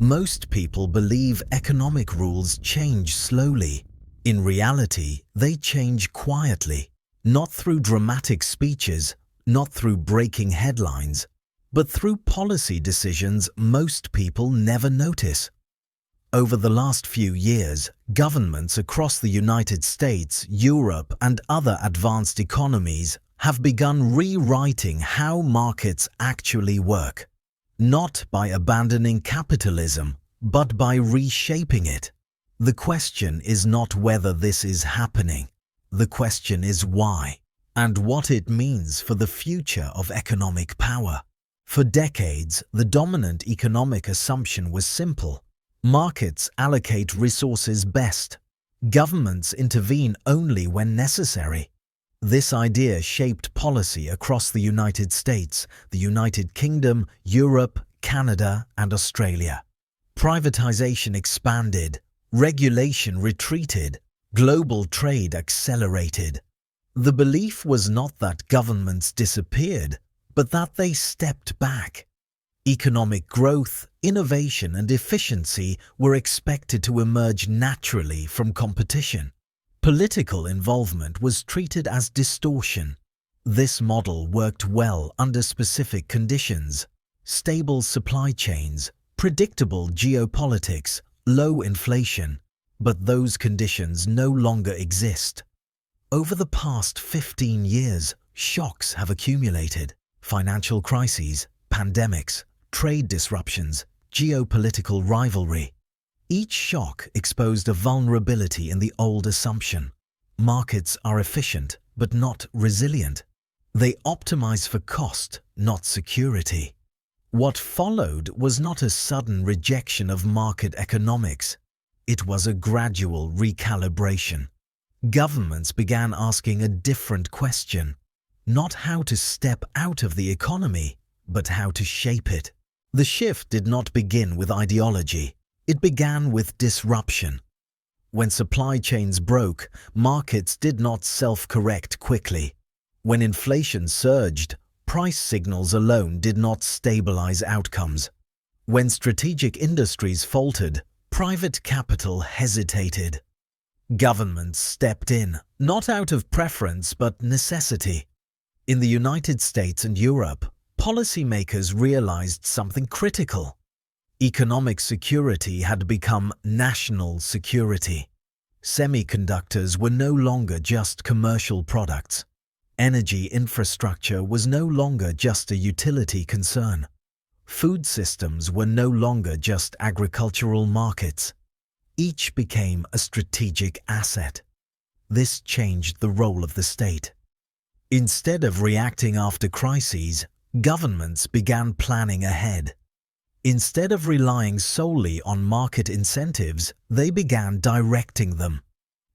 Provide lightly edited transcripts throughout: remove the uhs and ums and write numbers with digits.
Most people believe economic rules change slowly. In reality, they change quietly, not through dramatic speeches, not through breaking headlines, but through policy decisions most people never notice. Over the last few years, governments across the United States, Europe, and other advanced economies have begun rewriting how markets actually work, not by abandoning capitalism, but by reshaping it. The question is not whether this is happening. The question is why, and what it means for the future of economic power. For decades, the dominant economic assumption was simple. Markets allocate resources best. Governments intervene only when necessary. This idea shaped policy across the United States, the United Kingdom, Europe, Canada, and Australia. Privatization expanded, regulation retreated, global trade accelerated. The belief was not that governments disappeared, but that they stepped back. Economic growth, innovation, and efficiency were expected to emerge naturally from competition. Political involvement was treated as distortion. This model worked well under specific conditions: stable supply chains, predictable geopolitics, low inflation. But those conditions no longer exist. Over the past 15 years, shocks have accumulated: financial crises, pandemics, trade disruptions, geopolitical rivalry. Each shock exposed a vulnerability in the old assumption. Markets are efficient, but not resilient. They optimize for cost, not security. What followed was not a sudden rejection of market economics. It was a gradual recalibration. Governments began asking a different question: not how to step out of the economy, but how to shape it. The shift did not begin with ideology. It began with disruption. When supply chains broke, markets did not self-correct quickly. When inflation surged, price signals alone did not stabilize outcomes. When strategic industries faltered, private capital hesitated. Governments stepped in, not out of preference but necessity. In the United States and Europe, policymakers realized something critical. Economic security had become national security. Semiconductors were no longer just commercial products. Energy infrastructure was no longer just a utility concern. Food systems were no longer just agricultural markets. Each became a strategic asset. This changed the role of the state. Instead of reacting after crises, governments began planning ahead. Instead of relying solely on market incentives, they began directing them.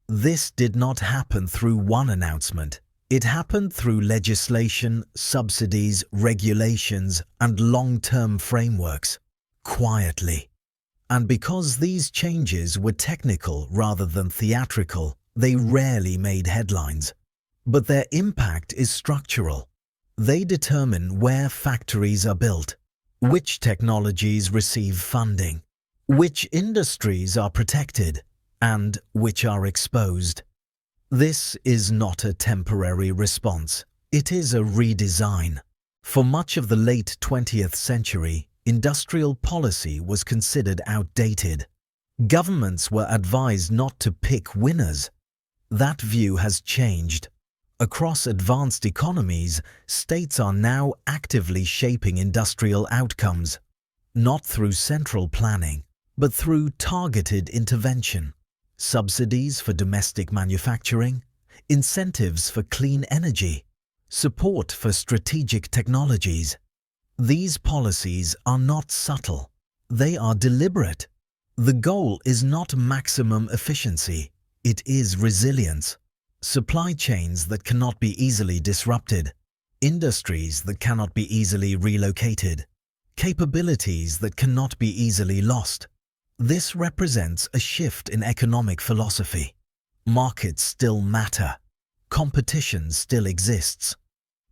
This did not happen through one announcement. It happened through legislation, subsidies, regulations, and long-term frameworks, quietly. And because these changes were technical rather than theatrical, they rarely made headlines. But their impact is structural. They determine where factories are built, which technologies receive funding, which industries are protected, and which are exposed. This is not a temporary response. It is a redesign. For much of the late 20th century, industrial policy was considered outdated. Governments were advised not to pick winners. That view has changed. Across advanced economies, states are now actively shaping industrial outcomes, not through central planning, but through targeted intervention. Subsidies for domestic manufacturing, incentives for clean energy, support for strategic technologies. These policies are not subtle. They are deliberate. The goal is not maximum efficiency. It is resilience. Supply chains that cannot be easily disrupted, industries that cannot be easily relocated, capabilities that cannot be easily lost. This represents a shift in economic philosophy. Markets still matter. Competition still exists.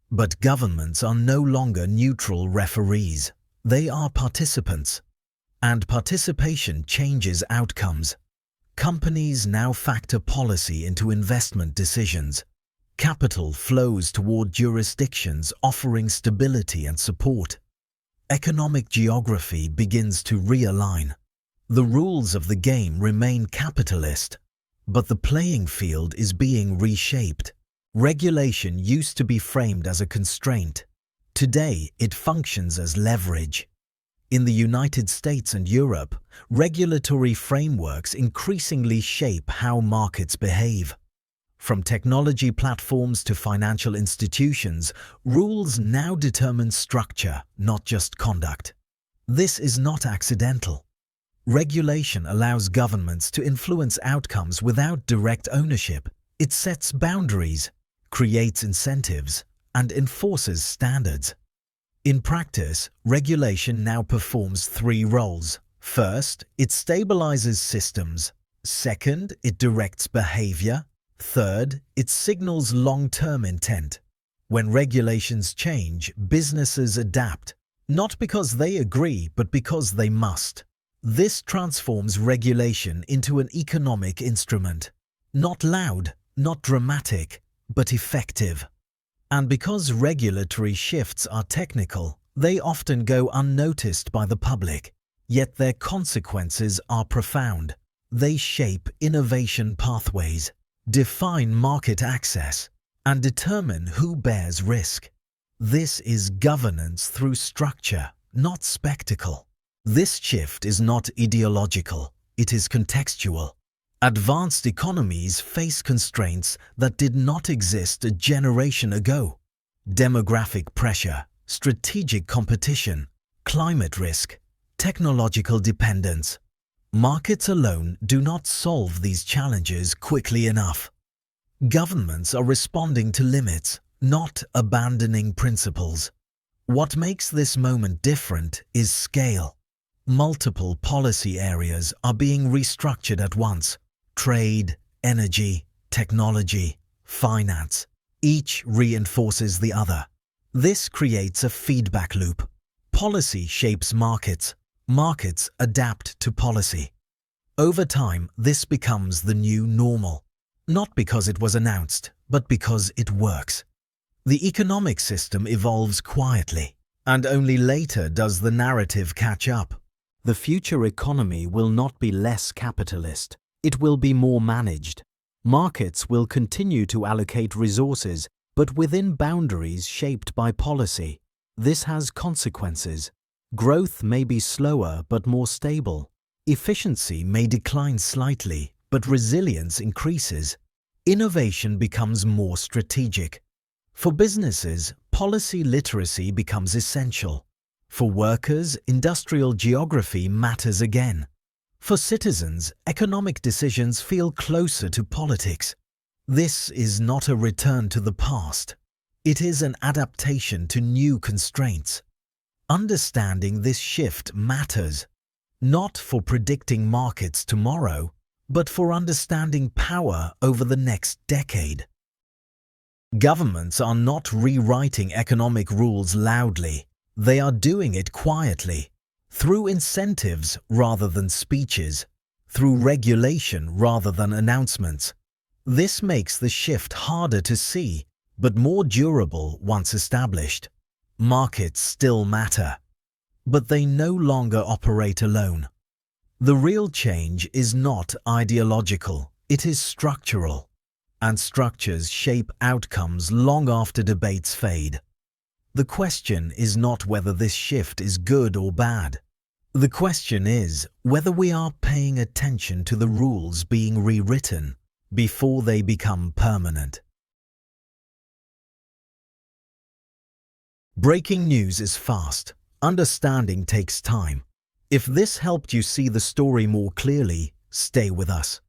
But governments are no longer neutral referees. They are participants. and participation changes outcomes. Companies now factor policy into investment decisions. Capital flows toward jurisdictions offering stability and support. Economic geography begins to realign. The rules of the game remain capitalist, but the playing field is being reshaped. Regulation used to be framed as a constraint. Today, it functions as leverage. In the United States and Europe, regulatory frameworks increasingly shape how markets behave. From technology platforms to financial institutions, rules now determine structure, not just conduct. This is not accidental. Regulation allows governments to influence outcomes without direct ownership. It sets boundaries, creates incentives, and enforces standards. In practice, regulation now performs three roles. First, it stabilizes systems. Second, it directs behavior. Third, it signals long-term intent. When regulations change, businesses adapt, not because they agree, but because they must. This transforms regulation into an economic instrument. Not loud, not dramatic, but effective. And because regulatory shifts are technical, they often go unnoticed by the public, yet their consequences are profound. They shape innovation pathways, define market access, and determine who bears risk. This is governance through structure, not spectacle. This shift is not ideological, it is contextual. Advanced economies face constraints that did not exist a generation ago. Demographic pressure, strategic competition, climate risk, technological dependence. Markets alone do not solve these challenges quickly enough. Governments are responding to limits, not abandoning principles. What makes this moment different is scale. Multiple policy areas are being restructured at once. Trade, energy, technology, finance. Each reinforces the other. This creates a feedback loop. Policy shapes markets. Markets adapt to policy. Over time, this becomes the new normal. Not because it was announced, but because it works. The economic system evolves quietly, and only later does the narrative catch up. The future economy will not be less capitalist. It will be more managed. Markets will continue to allocate resources, but within boundaries shaped by policy. This has consequences. Growth may be slower but more stable. Efficiency may decline slightly, but resilience increases. Innovation becomes more strategic. For businesses, policy literacy becomes essential. For workers, industrial geography matters again. For citizens, economic decisions feel closer to politics. This is not a return to the past. It is an adaptation to new constraints. Understanding this shift matters, not for predicting markets tomorrow, but for understanding power over the next decade. Governments are not rewriting economic rules loudly. They are doing it quietly. Through incentives rather than speeches, through regulation rather than announcements. This makes the shift harder to see, but more durable once established. Markets still matter, but they no longer operate alone. The real change is not ideological, it is structural, and structures shape outcomes long after debates fade. The question is not whether this shift is good or bad. The question is whether we are paying attention to the rules being rewritten before they become permanent. Breaking news is fast. Understanding takes time. If this helped you see the story more clearly, stay with us.